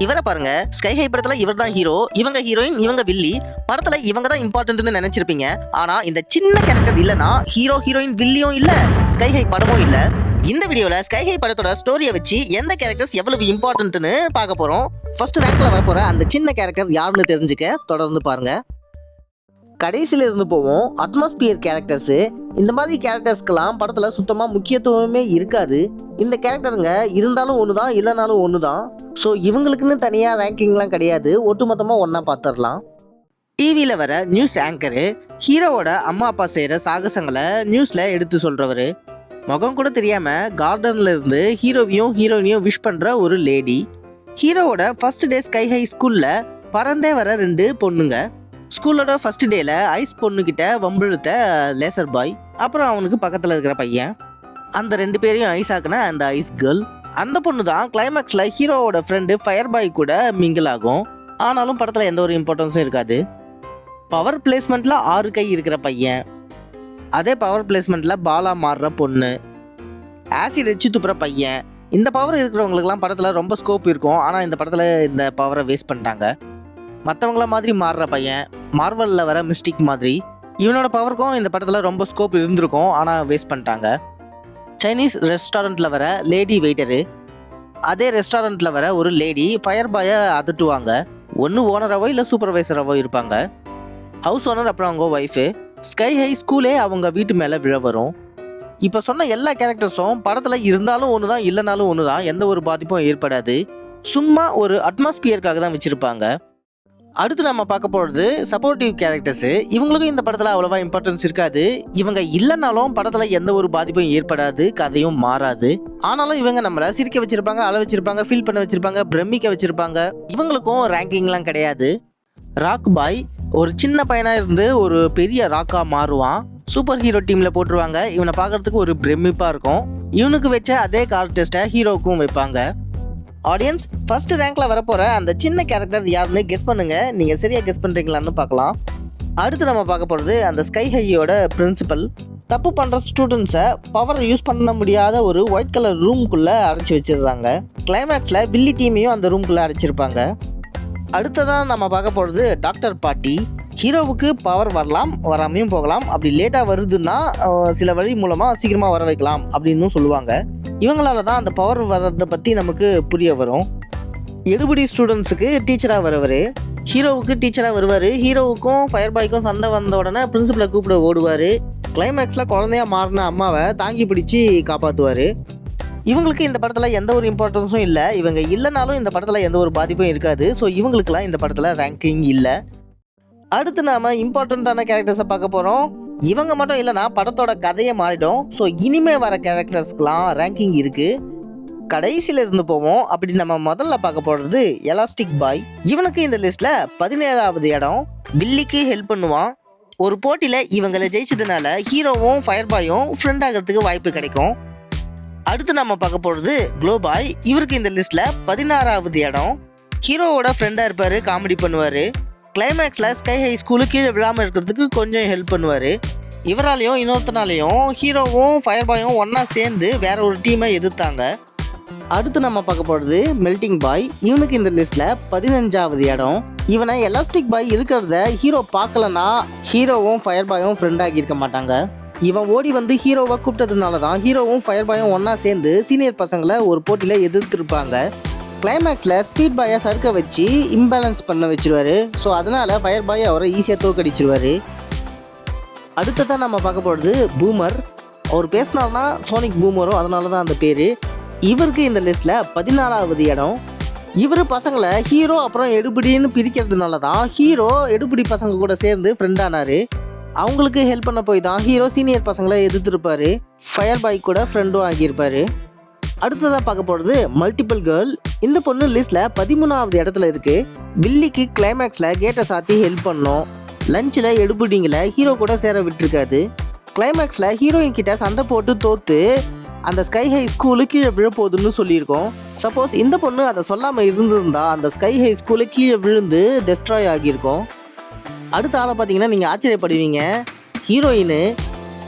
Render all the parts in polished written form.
இவரை பாருங்க, sky high படத்துல இவர் தான் ஹீரோ, இவங்க ஹீரோயின், இவங்க வில்லி. படத்துல இவங்க தான் இம்பார்ட்டன்ட்னு நினைச்சிருப்பீங்க. ஆனா இந்த சின்ன கேரக்டர் இல்லனா ஹீரோ ஹீரோயின் வில்லியும் இல்ல, ஸ்கை ஹை படமும் இல்ல. இந்த வீடியோல ஸ்கை ஹை படத்தோட ஸ்டோரியை வச்சு எந்த கேரக்டர்ஸ் எவ்வளவு இம்பார்ட்டன்ட்னு பார்க்க போறோம். ஃபர்ஸ்ட் ரேங்க்ல வரப்போற அந்த சின்ன கேரக்டர் யாருன்னு தெரிஞ்சுக்க தொடர்ந்து பாருங்க. கடைசியில இருந்து போவோம். Atmosphere characters. இந்த மாதிரி கேரக்டர்ஸ்க்கெல்லாம் படத்துல சுத்தமா முக்கியத்துவமே இருக்காது. இந்த கேரக்டருங்க இருந்தாலும் ஒண்ணுதான், இல்லைனாலும் ஒண்ணுதான். ஸோ இவங்களுக்குன்னு தனியா ரேங்கிங்லாம் கிடையாது, ஒட்டுமொத்தமா ஒன்னா பார்த்துடலாம். டிவியில வர நியூஸ் ஆங்கரு ஹீரோவோட அம்மா அப்பா செய்யற சாகசங்களை நியூஸ்ல எடுத்து சொல்றவரு. முகம் கூட தெரியாம கார்டன்ல இருந்து ஹீரோவையும் ஹீரோயினையும் விஷ் பண்ற ஒரு லேடி. ஹீரோவோட ஃபர்ஸ்ட் டே ஸ்கை ஹை ஸ்கூல்ல பறந்தே வர 2 பொண்ணுங்க. ஸ்கூலோட ஃபர்ஸ்ட் டேல ஐஸ் பொண்ணுகிட்ட வம்பிழுத்த லேசர் பாய், அப்புறம் அவனுக்கு பக்கத்தில் இருக்கிற பையன், அந்த 2 பேரையும் ஐஸ் ஆக்குன அந்த ஐஸ் கேர்ள். அந்த பொண்ணு தான் கிளைமேக்ஸில் ஹீரோவோட ஃப்ரெண்டு ஃபயர் பாய் கூட மிங்கிள் ஆகும். ஆனாலும் படத்தில் எந்த ஒரு இம்பார்ட்டன்ஸும் இருக்காது. பவர் பிளேஸ்மெண்ட்டில் 6 கை இருக்கிற பையன், அதே பவர் பிளேஸ்மெண்ட்டில் பாலா மாறுற பொண்ணு, ஆசிட் வச்சு துப்புற பையன். இந்த பவர் இருக்கிறவங்களுக்குலாம் படத்தில் ரொம்ப ஸ்கோப் இருக்கும். ஆனால் இந்த படத்தில் இந்த பவரை வேஸ்ட் பண்ணிட்டாங்க. மற்றவங்கள மாதிரி மாறுற பையன், மார்வலில் வர மிஸ்டிக் மாதிரி, இவனோட பவருக்கும் இந்த படத்தில் ரொம்ப ஸ்கோப் இருந்திருக்கும். ஆனால் வேஸ்ட் பண்ணிட்டாங்க. சைனீஸ் ரெஸ்டாரண்ட்டில் வர லேடி வெயிட்டரு, அதே ரெஸ்டாரண்ட்டில் வர ஒரு லேடி ஃபயர் பாயை அதட்டுவாங்க. ஒன்று ஓனராவோ இல்லை சூப்பர்வைசராவோ இருப்பாங்க. ஹவுஸ் ஓனர் அப்புறம் அவங்க ஒய்ஃபு. ஸ்கை ஹை ஸ்கூலே அவங்க வீட்டு மேலே விழ வரும். இப்போ சொன்ன எல்லா கேரக்டர்ஸும் படத்தில் இருந்தாலும் ஒன்று தான், இல்லைனாலும் ஒன்று தான். எந்த ஒரு பாதிப்பும் ஏற்படாது. சும்மா ஒரு அட்மாஸ்பியருக்காக தான் வச்சுருப்பாங்க. அடுத்து நம்ம பார்க்க போகிறது சப்போர்ட்டிவ் கேரக்டர்ஸு. இவங்களுக்கும் இந்த படத்தில் அவ்வளோவா இம்பார்ட்டன்ஸ் இருக்காது. இவங்க இல்லைனாலும் படத்தில் எந்த ஒரு பாதிப்பும் ஏற்படாது, கதையும் மாறாது. ஆனாலும் இவங்க நம்மளை சிரிக்க வச்சிருப்பாங்க, அழ வச்சிருப்பாங்க, ஃபீல் பண்ண வச்சிருப்பாங்க, பிரமிக்க வச்சிருப்பாங்க. இவங்களுக்கும் ரேங்கிங்லாம் கிடையாது. ராக் பாய் ஒரு சின்ன பையனாக இருந்து ஒரு பெரிய ராக்காக மாறுவான். சூப்பர் ஹீரோ டீமில் போட்டுருவாங்க. இவனை பார்க்கறதுக்கு ஒரு பிரமிப்பாக இருக்கும். இவனுக்கு வச்ச அதே கார் டெஸ்ட்டை ஹீரோவுக்கும் வைப்பாங்க. ஆடியன்ஸ், ஃபர்ஸ்ட் ரேங்க்ல வரப்போற அந்த சின்ன கேரக்டர் யாருன்னு கெஸ் பண்ணுங்க. நீங்க சரியா கெஸ் பண்றீங்களான்னு பார்க்கலாம். அடுத்து நம்ம பார்க்க போறது அந்த ஸ்கை ஹையோட பிரின்சிபல். தப்பு பண்ற ஸ்டூடெண்ட்ஸை பவரை யூஸ் பண்ண முடியாத ஒரு ஒயிட் கலர் ரூம்குள்ள அடைச்சி வச்சிடுறாங்க. கிளைமேக்ஸ்ல வில்லி டீமையும் அந்த ரூம்குள்ள அடைச்சிருப்பாங்க. அடுத்ததான் நம்ம பார்க்க போறது டாக்டர் பாட்டி. ஹீரோவுக்கு பவர் வரலாம், வராமையும் போகலாம். அப்படி லேட்டாக வருதுன்னா சில வழி மூலமாக சீக்கிரமாக வர வைக்கலாம் அப்படின்னு சொல்லுவாங்க. இவங்களால தான் அந்த பவர் வர்றதை பற்றி நமக்கு புரிய வரும். எடுபடி ஸ்டூடெண்ட்ஸுக்கு டீச்சராக வரவர், ஹீரோவுக்கு டீச்சராக வருவார். ஹீரோவுக்கும் ஃபயர் பாய்க்கும் சண்டை வந்த உடனே பிரின்சிபலை கூப்பிட ஓடுவார். கிளைமேக்ஸில் குழந்தையாக மாறின அம்மாவை தாங்கி பிடிச்சி காப்பாற்றுவார். இவங்களுக்கு இந்த படத்தில் எந்த ஒரு இம்பார்ட்டன்ஸும் இல்லை. இவங்க இல்லைனாலும் இந்த படத்தில் எந்த ஒரு பாதிப்பும் இருக்காது. ஸோ இவங்களுக்கெல்லாம் இந்த படத்தில் ரேங்கிங் இல்லை. அடுத்து நாம இம்பார்ட்டண்ட்டான கேரக்டர்ஸை பார்க்க போகிறோம். இவங்க மட்டும் இல்லைனா படத்தோட கதையை மாறிடும். ஸோ இனிமே வர கேரக்டர்ஸ்க்கெலாம் ரேங்கிங் இருக்குது. கடைசியில் இருந்து போவோம். அப்படி நம்ம முதல்ல பார்க்க போகிறது எலாஸ்டிக் பாய். இவனுக்கு இந்த லிஸ்ட்டில் 17வது இடம். வில்லிக்கு ஹெல்ப் பண்ணுவான். ஒரு போட்டியில் இவங்களை ஜெயிச்சதுனால ஹீரோவும் ஃபயர் பாயும் ஃப்ரெண்ட் ஆகிறதுக்கு வாய்ப்பு கிடைக்கும். அடுத்து நம்ம பார்க்க போகிறது க்ளோ பாய். இவருக்கு இந்த லிஸ்ட்டில் 16வது இடம். ஹீரோவோட ஃப்ரெண்டாக இருப்பார், காமெடி பண்ணுவார். கிளைமேக்ஸில் ஸ்கை ஹை ஸ்கூலுக்கு கீழே விழாமல் இருக்கிறதுக்கு கொஞ்சம் ஹெல்ப் பண்ணுவார். இவராலையும் இன்னொருத்தனாலையும் ஹீரோவும் ஃபயர் பாயும் ஒன்றா சேர்ந்து வேற ஒரு டீமை எதிர்த்தாங்க. அடுத்து நம்ம பார்க்க போகிறது மெல்டிங் பாய். இவனுக்கு இந்த லிஸ்ட்டில் 15வது இடம். இவனை எலாஸ்டிக் பாய் இருக்கிறத ஹீரோ பார்க்கலன்னா ஹீரோவும் ஃபயர் பாயும் ஃப்ரெண்ட் ஆகியிருக்க மாட்டாங்க. இவன் ஓடி வந்து ஹீரோவை கூப்பிட்டதுனால தான் ஹீரோவும் ஃபயர் பாயும் ஒன்றா சேர்ந்து சீனியர் பசங்களை ஒரு போட்டியில் எதிர்த்துருப்பாங்க. கிளைமேக்ஸில் ஸ்பீட் பாயை சறுக்க வச்சு இம்பேலன்ஸ் பண்ண வச்சிருவாரு. ஸோ அதனால் ஃபயர் பாய் அவரை ஈஸியாக தோக்கடிச்சிருவார். அடுத்ததான் நம்ம பார்க்க போகிறது பூமர். அவர் பேசினார்னா சோனிக் பூமரும், அதனால தான் அந்த பேர். இவருக்கு இந்த லிஸ்ட்டில் 14வது இடம். இவர் பசங்களை ஹீரோ அப்புறம் எடுபடின்னு பிரிக்கிறதுனால தான் ஹீரோ எடுபடி பசங்க கூட சேர்ந்து ஃப்ரெண்டானார். அவங்களுக்கு ஹெல்ப் பண்ண போய் தான் ஹீரோ சீனியர் பசங்களை எதிர்த்துருப்பார். ஃபயர் பாய் கூட ஃப்ரெண்டும் ஆகியிருப்பார். அடுத்ததாக பார்க்க போகிறது மல்டிபிள் கேர்ள். இந்த பொண்ணு லிஸ்ட்டில் 13வது இடத்துல இருக்குது. வில்லிக்கு கிளைமேக்ஸில் கேட்டை சாத்தி ஹெல்ப் பண்ணோம். லஞ்சில் எடுபடிங்களை ஹீரோ கூட சேர விட்டுருக்காது. கிளைமேக்ஸில் ஹீரோயின் கிட்ட சண்டை போட்டு தோற்று அந்த ஸ்கை ஹை ஸ்கூலு கீழே விழப்போகுதுன்னு சொல்லியிருக்கோம். சப்போஸ் இந்த பொண்ணு அதை சொல்லாமல் இருந்திருந்தா அந்த ஸ்கை ஹை ஸ்கூலு கீழே விழுந்து டெஸ்ட்ராய் ஆகியிருக்கும். அடுத்த ஆளை பார்த்தீங்கன்னா நீங்கள் ஆச்சரியப்படுவீங்க. ஹீரோயின்.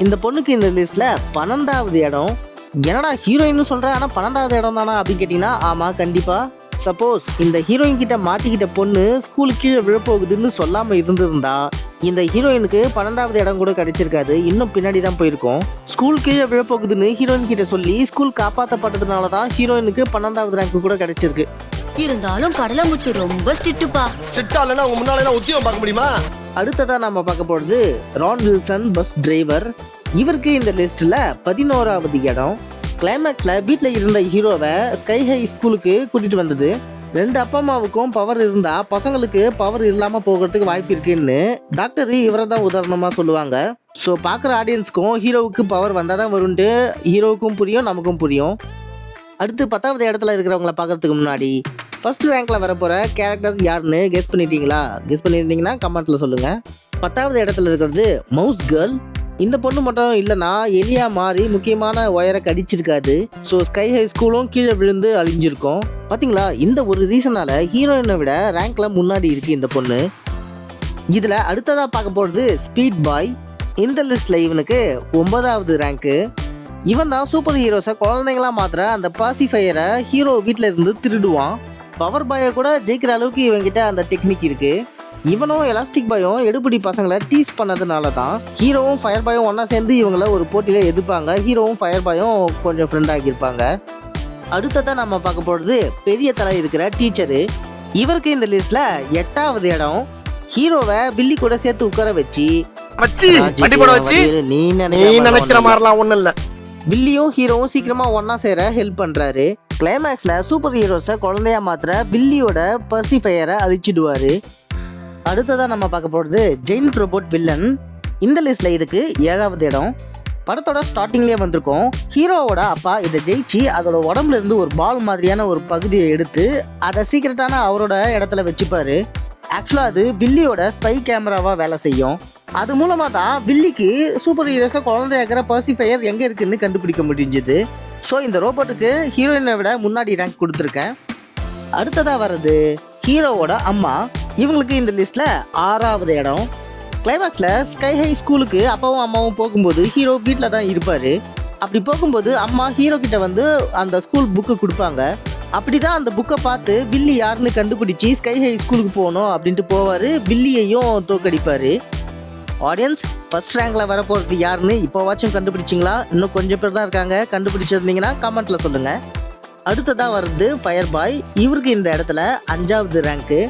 இந்த பொண்ணுக்கு இந்த லிஸ்ட்டில் 12வது இடம். என்னடா ஹீரோயின்னு சொல்கிறேன், ஆனால் 12வது இடம் தானா அப்படின்னு கேட்டிங்கன்னா ஆமாம், கண்டிப்பாக. சப்போஸ் இந்த ஹீரோயின் கிட்ட மாட்டிக்கிட்ட பொண்ணு ஸ்கூலுக்கு கீழே விழப்போகுதுன்னு சொல்லாம இருந்திருந்தா இந்த ஹீரோயினுக்கு 12வது இடம் கூட கிடைச்சிருக்காது, இன்னும் பின்னாடி தான் போயிருக்கும். ஸ்கூல் கீழே விழப்போகுதுன்னு ஹீரோயின் கிட்ட சொல்லி ஸ்கூல் காப்பாற்றப்பட்டதுனால தான் ஹீரோயினுக்கு 12வது ரேங்க் கூட கிடைச்சிருக்கு. இருந்தாலும் கடலமுத்து ரொம்ப ஸ்ட்ரிக்ட்டுப்பா. ஸ்ட்ரிக்ட்டா இல்லனா உங்க முன்னால எல்லாம் உத்தியோகம் பார்க்க முடியுமா? அடுத்ததா நம்ம பார்க்க போறது ரான் வில்சன், பஸ் டிரைவர். இவருக்கு இந்த லிஸ்ட்ல 11வது இடம். கிளைமேக்ஸ்ல வீட்டில் இருந்த ஹீரோவை ஸ்கை ஹை ஸ்கூலுக்கு கூட்டிட்டு வந்தது. 2 அப்பா அம்மாவுக்கும் பவர் இருந்தா பசங்களுக்கு பவர் இல்லாம போகிறதுக்கு வாய்ப்பு இருக்குன்னு டாக்டர் இவரை தான் உதாரணமா சொல்லுவாங்க. ஸோ பார்க்குற ஆடியன்ஸ்க்கும் ஹீரோவுக்கு பவர் வந்தால் தான் வரும்ட்டு ஹீரோவுக்கும் புரியும், நமக்கும் புரியும். அடுத்து 10வது இடத்துல இருக்கிறவங்கள பார்க்கறதுக்கு முன்னாடி ஃபர்ஸ்ட் ரேங்க்ல வரப்போற கேரக்டர் யாருன்னு கெஸ் பண்ணிட்டீங்களா? கெஸ் பண்ணியிருந்தீங்கன்னா கமெண்ட்ல சொல்லுங்க. 10வது இடத்துல இருக்கிறது மவுஸ் கேர்ள். இந்த பொண்ணு மட்டும் இல்லைன்னா எலியா மாறி முக்கியமான ஒயரை கடிச்சிருக்காது. ஸோ ஸ்கை ஹை ஸ்கூலும் கீழே விழுந்து அழிஞ்சிருக்கும். பார்த்தீங்களா, இந்த ஒரு ரீசனால ஹீரோயினை விட ரேங்க்ல முன்னாடி இருக்கு இந்த பொண்ணு. இதுல அடுத்ததா பார்க்க போறது ஸ்பீட் பாய். இந்த லிஸ்ட்ல இவனுக்கு 9வது ரேங்க்கு. இவன் தான் சூப்பர் ஹீரோஸை குழந்தைங்களா மாத்திர அந்த பாசிஃபையரை ஹீரோ வீட்டில் இருந்து திருடுவான். பவர் பாயை கூட ஜெயிக்கிற அளவுக்கு இவங்கிட்ட அந்த டெக்னிக் இருக்கு. இவனும் எலாஸ்டிக் பாயும் எடுபடி பசங்களை டீஸ் பண்ணதுனால தான் ஹீரோவும் ஃபயர் பாயும் ஒன்றா சேர்ந்து இவங்கள ஒரு போட்டியில் எதிர்ப்பாங்க. ஹீரோவும் ஃபயர் பாயும் கொஞ்சம் ஃப்ரெண்ட் ஆகியிருப்பாங்க. அடுத்ததான் நம்ம பார்க்க போகிறது பெரிய தலை இருக்கிற டீச்சரு. இவருக்கு இந்த லிஸ்ட்ல 8வது இடம். ஹீரோவை பில்லி கூட சேர்த்து உட்கார வச்சு நீ நினைக்கிற மாதிரிலாம் ஒன்றும் இல்லை, வில்லியும் ஹீரோவும் சீக்கிரமா ஒன்னா சேர ஹெல்ப் பண்றாரு. கிளைமேக்ஸ்ல சூப்பர் ஹீரோஸை குழந்தையா மாத்திர வில்லியோட பர்சிஃபையரை அழிச்சிடுவாரு. அடுத்ததா நம்ம பார்க்க போறது ஜெயின்ட் ரோபோட் வில்லன். இந்த லிஸ்ட்ல இதுக்கு 7வது இடம். படத்தோட ஸ்டார்டிங்லேயே வந்திருக்கோம். ஹீரோவோட அப்பா இதை ஜெயிச்சு அதோட உடம்புல இருந்து ஒரு பால் மாதிரியான ஒரு பகுதியை எடுத்து அதை சீக்கிரட்டான அவரோட இடத்துல வச்சுப்பாரு. ஆக்சுவலாக அது வில்லியோட ஸ்பை கேமராவாக வேலை செய்யும். அது மூலமாக தான் வில்லிக்கு சூப்பர் ஹீரோஸை குழந்தையாக்கிற பர்சிஃபையர் எங்கே இருக்குன்னு கண்டுபிடிக்க முடிஞ்சுது. ஸோ இந்த ரோபோட்டுக்கு ஹீரோயினை விட முன்னாடி ரேங்க் கொடுத்துருக்கேன். அடுத்ததாக வர்றது ஹீரோவோட அம்மா. இவங்களுக்கு இந்த லிஸ்ட்டில் 6வது இடம். கிளைமேக்ஸில் ஸ்கை ஹை ஸ்கூலுக்கு அப்பாவும் அம்மாவும் போகும்போது ஹீரோ வீட்டில் தான் இருப்பார். அப்படி போகும்போது அம்மா ஹீரோ கிட்ட வந்து அந்த ஸ்கூல் புக்கு கொடுப்பாங்க. அப்படிதான் அந்த புக்கை பார்த்து வில்லி யாருன்னு கண்டுபிடிச்சி ஸ்கை ஹை ஸ்கூலுக்கு போகணும் அப்படின்ட்டு போவார். வில்லியையும் தோக்கடிப்பார். ஆடியன்ஸ், ஃபர்ஸ்ட் ரேங்க்ல வர போகிறது யாருன்னு இப்போவாச்சும் கண்டுபிடிச்சிங்களா? இன்னும் கொஞ்சம் பேர் தான் இருக்காங்க. கண்டுபிடிச்சிருந்தீங்கன்னா கமெண்ட்ல சொல்லுங்க. அடுத்ததாக வருது ஃபயர் பாய். இவருக்கு இந்த இடத்துல 5வது ரேங்க்கு.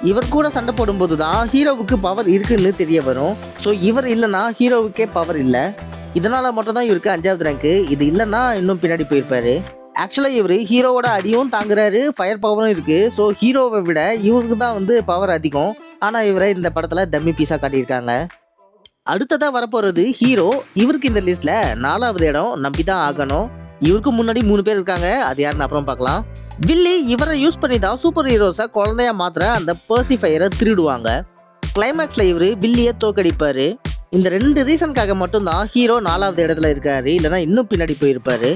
இவர் கூட சண்டை போடும்போது தான் ஹீரோவுக்கு பவர் இருக்குன்னு தெரிய வரும். ஸோ இவர் இல்லைன்னா ஹீரோவுக்கே பவர் இல்லை. இதனால மட்டும் தான் இவருக்கு 5வது ரேங்க்கு. இது இல்லைன்னா இன்னும் பின்னாடி போயிருப்பாரு. ஆக்சுவலாக இவர் ஹீரோவோட அடியும் தாங்குறாரு, ஃபயர் பவரும் இருக்கு. ஸோ ஹீரோவை விட இவருக்கு தான் வந்து பவர் அதிகம். ஆனால் இவரை இந்த படத்தில் டம்மி பீஸாக காட்டியிருக்காங்க. அடுத்ததாக வரப்போகிறது ஹீரோ. இவருக்கு இந்த லிஸ்ட்ல 4வது இடம். நம்பி தான் ஆகணும். இவருக்கு முன்னாடி 3 பேர் இருக்காங்க. அது யாருன்னு அப்புறம் பார்க்கலாம். வில்லி இவரை யூஸ் பண்ணி தான் சூப்பர் ஹீரோஸை குழந்தையா மாத்திர அந்த பர்சிஃபையரை திருடுவாங்க. கிளைமேக்ஸ்ல இவரு வில்லியை தோக்கடிப்பாரு. இந்த 2 ரீசனுக்காக மட்டும்தான் ஹீரோ 4வது இடத்துல இருக்காரு. இல்லைன்னா இன்னும் பின்னாடி போயிருப்பாரு.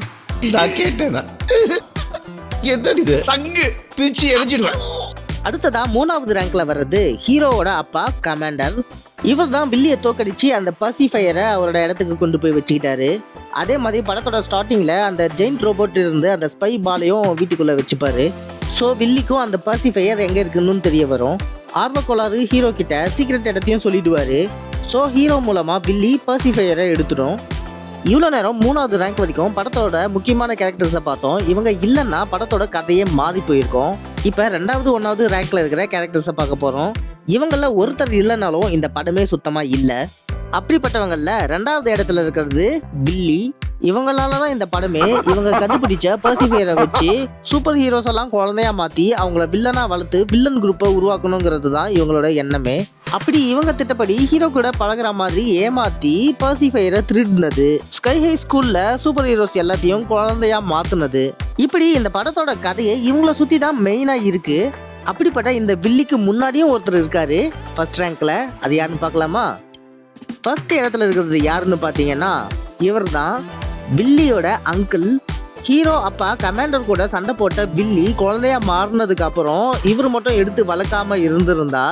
அடுத்ததா 3வது ரேங்க்ல வர்றது ஹீரோவோட அப்பா கமாண்டர். இவர் தான் வில்லியை தோக்கடிச்சு அந்த பர்சிஃபையரை அவரோட இடத்துக்கு கொண்டு போய் வச்சுக்கிட்டாரு. அதே மாதிரி படத்தோட ஸ்டார்டிங்ல அந்த ஜெயின்ட் ரோபோட் இருந்து அந்த ஸ்பை பாலையும் வீட்டுக்குள்ள வச்சுப்பாரு. ஸோ வில்லிக்கும் அந்த பர்சிஃபையர் எங்க இருக்குன்னு தெரிய வரும். ஆர்வக்கோளாறு ஹீரோ கிட்ட சீக்ரெட் இடத்தையும் சொல்லிடுவாரு. ஸோ ஹீரோ மூலமா வில்லி பர்சிஃபையரை எடுத்துடும். இவ்வளோ நேரம் 3வது ரேங்க் வரைக்கும் படத்தோட முக்கியமான கேரக்டர்ஸை பார்த்தோம். இவங்க இல்லைன்னா படத்தோட கதையே மாறி போயிருக்கோம். இப்போ 2வது 1வது ரேங்க்ல இருக்கிற கேரக்டர்ஸை பார்க்க போகிறோம். இவங்கள ஒருத்தர் இல்லைனாலும் இந்த படமே சுத்தமாக இல்லை. அப்படிப்பட்டவங்கள 2வது இடத்துல இருக்கிறது வில்லி. இவங்களால தான் இந்த படமே. இவங்க கண்டுபிடிச்ச பர்சிஃபையரை வச்சு சூப்பர் ஹீரோஸ் எல்லாம் குழந்தையா மாற்றி அவங்கள வில்லனா வளர்த்து வில்லன் குரூப்பை உருவாக்கணுங்கிறது தான் இவங்களோட எண்ணமே. அப்படி இவங்க திட்டப்படி ஹீரோ கூட பழகிற மாதிரி ஏமாத்தி பர்சிஃபையரை திருடினது, ஸ்கை ஹை ஸ்கூல்ல சூப்பர் ஹீரோஸ் எல்லாத்தையும் குழந்தையா மாத்துனது. இப்படி இந்த படத்தோட கதையை இவங்கள சுத்தி தான் மெயினா இருக்கு. அப்படிப்பட்ட இந்த வில்லிக்கு முன்னாடியும் ஒருத்தர் இருக்காரு ஃபர்ஸ்ட் ரேங்க்ல. அது யாருன்னு பார்க்கலாமா? ஃபர்ஸ்ட் இடத்துல இருக்கிறது யாருன்னு பார்த்தீங்கன்னா இவர் தான் வில்லியோட அங்கிள். ஹீரோ அப்பா கமாண்டர் கூட சண்டை போட்ட வில்லி குழந்தையா மாறினதுக்கு அப்புறம் இவர் மட்டும் எடுத்து வளர்க்காம இருந்திருந்தா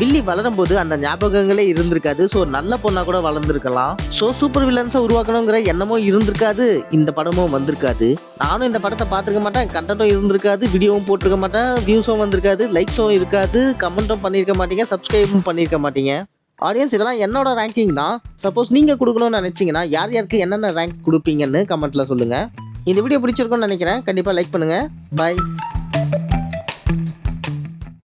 வில்லி வளரும் போது அந்த ஞாபகங்களே இருந்திருக்காது. ஸோ நல்ல பொண்ணா கூட வளர்ந்துருக்கலாம். ஸோ சூப்பர் வில்லன்ஸை உருவாக்கணுங்கிற எண்ணமும் இருந்திருக்காது. இந்த படமும் வந்திருக்காது. நானும் இந்த படத்தை பார்த்துருக்க மாட்டேன். கண்டென்ட்டும் இருந்திருக்காது. வீடியோவும் போட்டிருக்க மாட்டேன். வியூஸும் வந்திருக்காது. லைக்ஸும் இருக்காது. கமெண்ட்டும் பண்ணியிருக்க மாட்டீங்க. சப்ஸ்கிரைபும் பண்ணியிருக்க மாட்டீங்க. ஆடியன்ஸ், இதெல்லாம் என்னோட ரேங்கிங் தான். சப்போஸ் நீங்கள் கொடுக்கணும்னு நினச்சிங்கன்னா யார் யாருக்கு என்னென்ன ரேங்க் கொடுப்பீங்கன்னு கமெண்ட்டில் சொல்லுங்கள். இந்த வீடியோ பிடிச்சிருக்கும்னு நினைக்கிறேன். கண்டிப்பாக லைக் பண்ணுங்கள். பை.